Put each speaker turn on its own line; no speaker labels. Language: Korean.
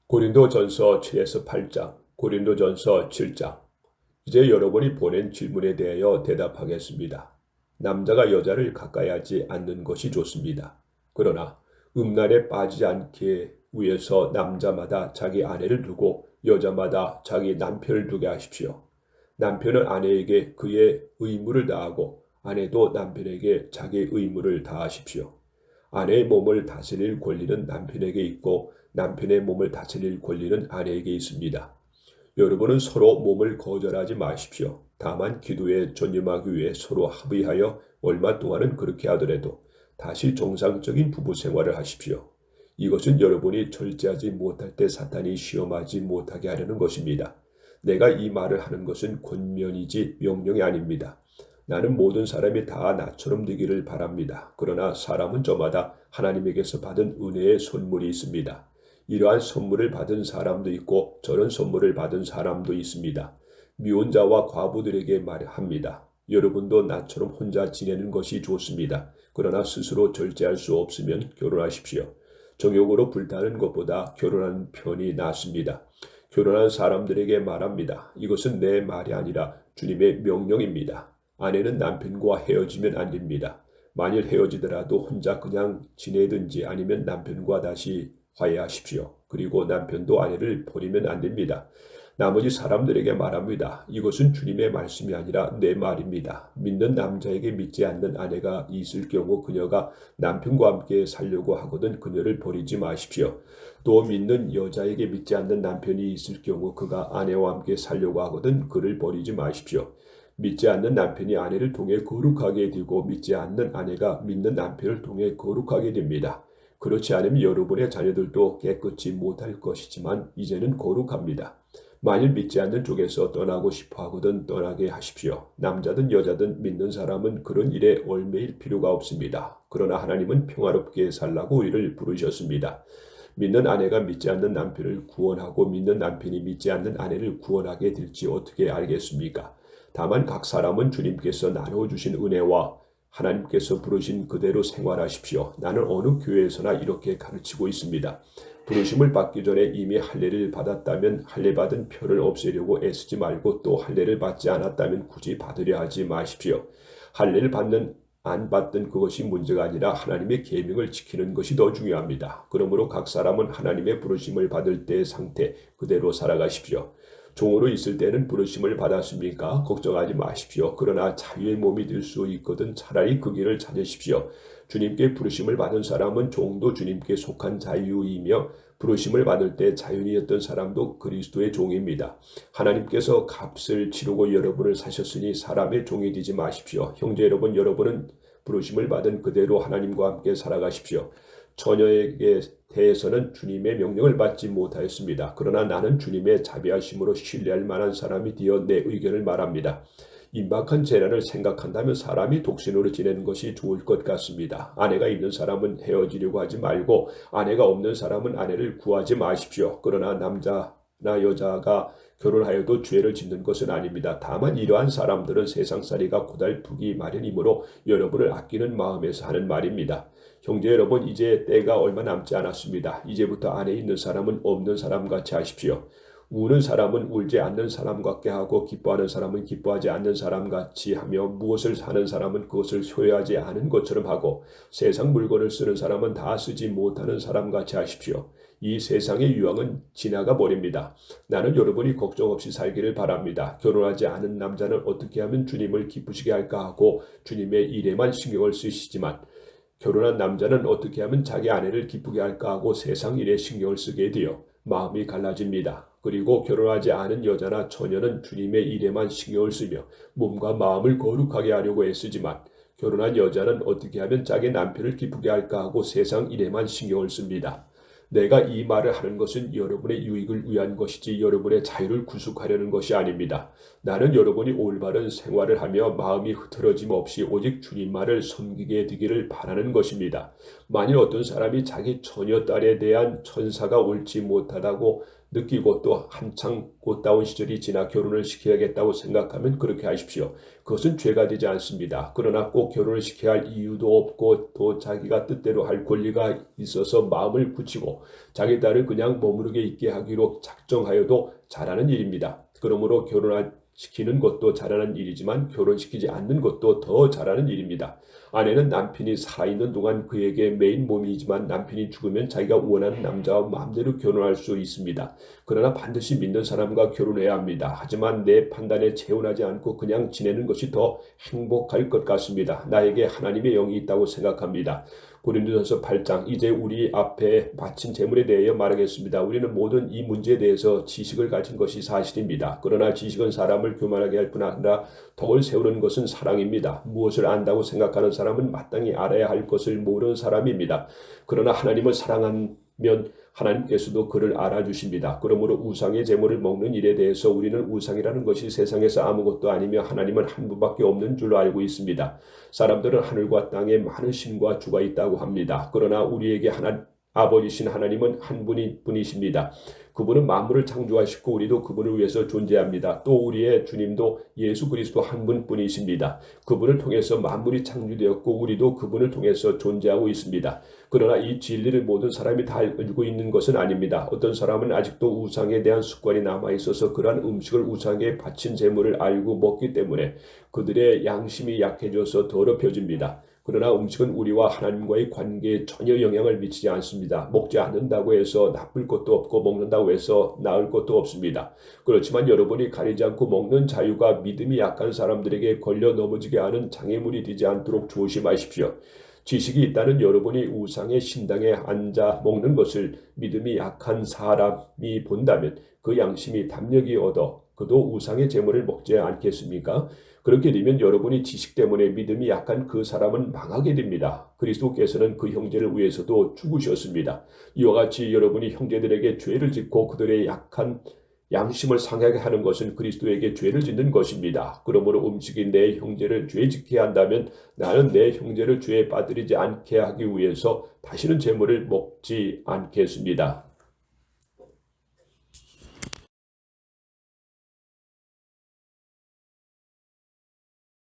고린도전서 7에서 8장, 고린도전서 7장. 이제 여러분이 보낸 질문에 대하여 대답하겠습니다. 남자가 여자를 가까이 하지 않는 것이 좋습니다. 그러나 음란에 빠지지 않게 위해서 남자마다 자기 아내를 두고 여자마다 자기 남편을 두게 하십시오. 남편은 아내에게 그의 의무를 다하고 아내도 남편에게 자기 의무를 다하십시오. 아내의 몸을 다스릴 권리는 남편에게 있고 남편의 몸을 다스릴 권리는 아내에게 있습니다. 여러분은 서로 몸을 거절하지 마십시오. 다만 기도에 전념하기 위해 서로 합의하여 얼마 동안은 그렇게 하더라도 다시 정상적인 부부 생활을 하십시오. 이것은 여러분이 절제하지 못할 때 사탄이 시험하지 못하게 하려는 것입니다. 내가 이 말을 하는 것은 권면이지 명령이 아닙니다. 나는 모든 사람이 다 나처럼 되기를 바랍니다. 그러나 사람은 저마다 하나님에게서 받은 은혜의 선물이 있습니다. 이러한 선물을 받은 사람도 있고 저런 선물을 받은 사람도 있습니다. 미혼자와 과부들에게 말합니다. 여러분도 나처럼 혼자 지내는 것이 좋습니다. 그러나 스스로 절제할 수 없으면 결혼하십시오. 정욕으로 불타는 것보다 결혼하는 편이 낫습니다. 결혼한 사람들에게 말합니다. 이것은 내 말이 아니라 주님의 명령입니다. 아내는 남편과 헤어지면 안 됩니다. 만일 헤어지더라도 혼자 그냥 지내든지 아니면 남편과 다시 화해하십시오. 그리고 남편도 아내를 버리면 안 됩니다. 나머지 사람들에게 말합니다. 이것은 주님의 말씀이 아니라 내 말입니다. 믿는 남자에게 믿지 않는 아내가 있을 경우 그녀가 남편과 함께 살려고 하거든 그녀를 버리지 마십시오. 또 믿는 여자에게 믿지 않는 남편이 있을 경우 그가 아내와 함께 살려고 하거든 그를 버리지 마십시오. 믿지 않는 남편이 아내를 통해 거룩하게 되고 믿지 않는 아내가 믿는 남편을 통해 거룩하게 됩니다. 그렇지 않으면 여러분의 자녀들도 깨끗이 못할 것이지만 이제는 거룩합니다. 만일 믿지 않는 쪽에서 떠나고 싶어 하거든 떠나게 하십시오. 남자든 여자든 믿는 사람은 그런 일에 얽매일 필요가 없습니다. 그러나 하나님은 평화롭게 살라고 우리를 부르셨습니다. 믿는 아내가 믿지 않는 남편을 구원하고 믿는 남편이 믿지 않는 아내를 구원하게 될지 어떻게 알겠습니까? 다만 각 사람은 주님께서 나눠주신 은혜와 하나님께서 부르신 그대로 생활하십시오. 나는 어느 교회에서나 이렇게 가르치고 있습니다. 부르심을 받기 전에 이미 할례를 받았다면 할례 받은 표를 없애려고 애쓰지 말고 또 할례를 받지 않았다면 굳이 받으려 하지 마십시오. 할례를 받는 안 받든 그것이 문제가 아니라 하나님의 계명을 지키는 것이 더 중요합니다. 그러므로 각 사람은 하나님의 부르심을 받을 때의 상태 그대로 살아가십시오. 종으로 있을 때는 부르심을 받았습니까? 걱정하지 마십시오. 그러나 자유의 몸이 될 수 있거든 차라리 그 길을 찾으십시오. 주님께 부르심을 받은 사람은 종도 주님께 속한 자유이며 부르심을 받을 때 자연이었던 사람도 그리스도의 종입니다. 하나님께서 값을 치르고 여러분을 사셨으니 사람의 종이 되지 마십시오. 형제 여러분, 여러분은 부르심을 받은 그대로 하나님과 함께 살아가십시오. 처녀에게 대해서는 주님의 명령을 받지 못하였습니다. 그러나 나는 주님의 자비하심으로 신뢰할 만한 사람이 되어 내 의견을 말합니다. 임박한 재난을 생각한다면 사람이 독신으로 지내는 것이 좋을 것 같습니다. 아내가 있는 사람은 헤어지려고 하지 말고 아내가 없는 사람은 아내를 구하지 마십시오. 그러나 남자나 여자가 결혼하여도 죄를 짓는 것은 아닙니다. 다만 이러한 사람들은 세상살이가 고달프기 마련이므로 여러분을 아끼는 마음에서 하는 말입니다. 형제 여러분, 이제 때가 얼마 남지 않았습니다. 이제부터 안에 있는 사람은 없는 사람같이 하십시오. 우는 사람은 울지 않는 사람 같게 하고 기뻐하는 사람은 기뻐하지 않는 사람 같이 하며 무엇을 사는 사람은 그것을 소유하지 않은 것처럼 하고 세상 물건을 쓰는 사람은 다 쓰지 못하는 사람 같이 하십시오. 이 세상의 유황은 지나가 버립니다. 나는 여러분이 걱정 없이 살기를 바랍니다. 결혼하지 않은 남자는 어떻게 하면 주님을 기쁘시게 할까 하고 주님의 일에만 신경을 쓰시지만 결혼한 남자는 어떻게 하면 자기 아내를 기쁘게 할까 하고 세상 일에 신경을 쓰게 되어 마음이 갈라집니다. 그리고 결혼하지 않은 여자나 처녀는 주님의 일에만 신경을 쓰며 몸과 마음을 거룩하게 하려고 애쓰지만 결혼한 여자는 어떻게 하면 자기 남편을 기쁘게 할까 하고 세상 일에만 신경을 씁니다. 내가 이 말을 하는 것은 여러분의 유익을 위한 것이지 여러분의 자유를 구속하려는 것이 아닙니다. 나는 여러분이 올바른 생활을 하며 마음이 흐트러짐 없이 오직 주님만을 섬기게 되기를 바라는 것입니다. 만일 어떤 사람이 자기 처녀 딸에 대한 천사가 옳지 못하다고 느끼고 또 한창 꽃다운 시절이 지나 결혼을 시켜야겠다고 생각하면 그렇게 하십시오. 그것은 죄가 되지 않습니다. 그러나 꼭 결혼을 시켜야 할 이유도 없고 또 자기가 뜻대로 할 권리가 있어서 마음을 굳히고 자기 딸을 그냥 머무르게 있게 하기로 작정하여도 잘하는 일입니다. 그러므로 결혼시키는 것도 잘하는 일이지만 결혼시키지 않는 것도 더 잘하는 일입니다. 아내는 남편이 살아있는 동안 그에게 매인 몸이지만 남편이 죽으면 자기가 원하는 남자와 마음대로 결혼할 수 있습니다. 그러나 반드시 믿는 사람과 결혼해야 합니다. 하지만 내 판단에 재혼하지 않고 그냥 지내는 것이 더 행복할 것 같습니다. 나에게 하나님의 영이 있다고 생각합니다. 고린도전서 8장 이제 우리 앞에 바친 재물에 대하여 말하겠습니다. 우리는 모든 이 문제에 대해서 지식을 가진 것이 사실입니다. 그러나 지식은 사람을 교만하게 할 뿐 아니라 덕을 세우는 것은 사랑입니다. 무엇을 안다고 생각하는 사람은 마땅히 알아야 할 것을 모르는 사람입니다. 그러나 하나님을 사랑하면 하나님께서도 그를 알아주십니다. 그러므로 우상의 제물을 먹는 일에 대해서 우리는 우상이라는 것이 세상에서 아무것도 아니며 하나님은 한 분밖에 없는 줄로 알고 있습니다. 사람들은 하늘과 땅에 많은 신과 주가 있다고 합니다. 그러나 우리에게 아버지신 하나님은 한 분이십니다. 그분은 만물을 창조하시고 우리도 그분을 위해서 존재합니다. 또 우리의 주님도 예수 그리스도 한 분뿐이십니다. 그분을 통해서 만물이 창조되었고 우리도 그분을 통해서 존재하고 있습니다. 그러나 이 진리를 모든 사람이 다 알고 있는 것은 아닙니다. 어떤 사람은 아직도 우상에 대한 습관이 남아있어서 그러한 음식을 우상에 바친 제물을 알고 먹기 때문에 그들의 양심이 약해져서 더럽혀집니다. 그러나 음식은 우리와 하나님과의 관계에 전혀 영향을 미치지 않습니다. 먹지 않는다고 해서 나쁠 것도 없고 먹는다고 해서 나을 것도 없습니다. 그렇지만 여러분이 가리지 않고 먹는 자유가 믿음이 약한 사람들에게 걸려 넘어지게 하는 장애물이 되지 않도록 조심하십시오. 지식이 있다는 여러분이 우상의 신당에 앉아 먹는 것을 믿음이 약한 사람이 본다면 그 양심이 담력이 얻어 그도 우상의 제물을 먹지 않겠습니까? 그렇게 되면 여러분이 지식 때문에 믿음이 약한 그 사람은 망하게 됩니다. 그리스도께서는 그 형제를 위해서도 죽으셨습니다. 이와 같이 여러분이 형제들에게 죄를 짓고 그들의 약한 양심을 상하게 하는 것은 그리스도에게 죄를 짓는 것입니다. 그러므로 음식이 내 형제를 죄짓게 한다면 나는 내 형제를 죄에 빠뜨리지 않게 하기 위해서 다시는 제물을 먹지 않겠습니다.